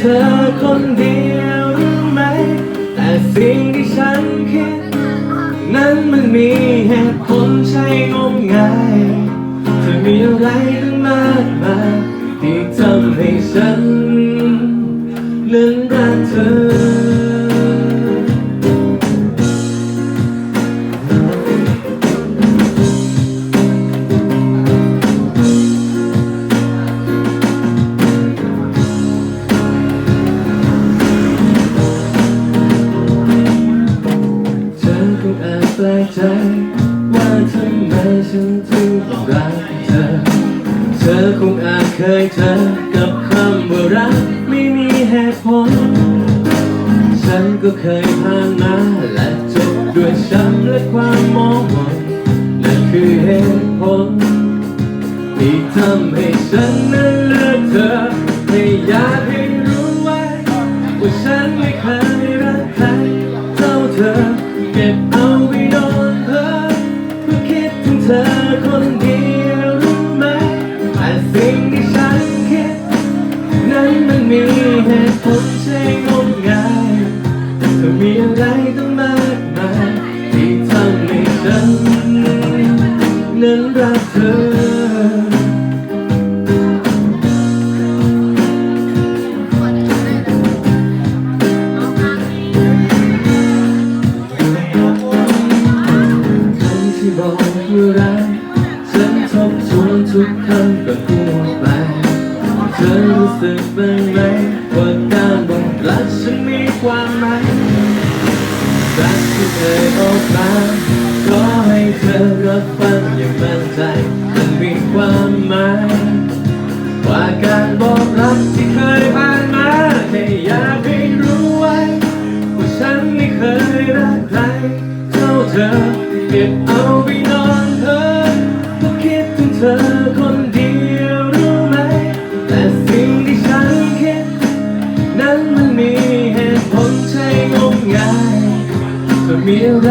ธอคนเดียวรู้ไหมแต่สิ่งที่ฉันคิดนั้นมันมีเหตุผลใช่งมงายเธอมีอะไรตั้งมากมายที่ทำให้ฉันนั้นรักเธอแปลกใจว่าทำไมฉันถึงต้องรักเธอเธอคงอาจเคยเจอกับคำว่ารักไม่มีเหตุผลฉันก็เคยผ่านมาและจบด้วยช้ำและความมองมนนั่นคือเหตุผลที่ทำให้ฉันนั้นเลือกเธอไม่อยากให้รู้ไว้ว่าฉันไม่เคยรักใครเท่าเธอเก็บเอาไว้นอนเพ้อเพื่อคิดถึงเธอคนเดียวรู้ไหมแต่สิ่งที่ฉันคิดนั้นมันมีเหตุผลใช่งมงายเธอมีอะไรตั้งมากมายที่ทำให้ฉันนั้นรักเธอบอกว่ารักฉันทบทวนทุกคำก็พูดไปเธอรู้สึกบ้างไหมว่าการบอกรักฉันมีความหมายรักที่เคยออกมาขอให้เธอรับฟังอย่างมั่นใจมันมีความหมายว่าการบอกรักที่เคยผ่านมาแค่อยากให้รู้ไว้ว่าฉันไม่เคยรักใครเท่าเธอเก็บเอาไปนอนเพ้อเพื่อคิดถึงเธอคนเดียวรู้ไหมแต่สิ่งที่ฉันคิดนั้นมันมีเหตุผลใช่งมงายเธอมีอะไร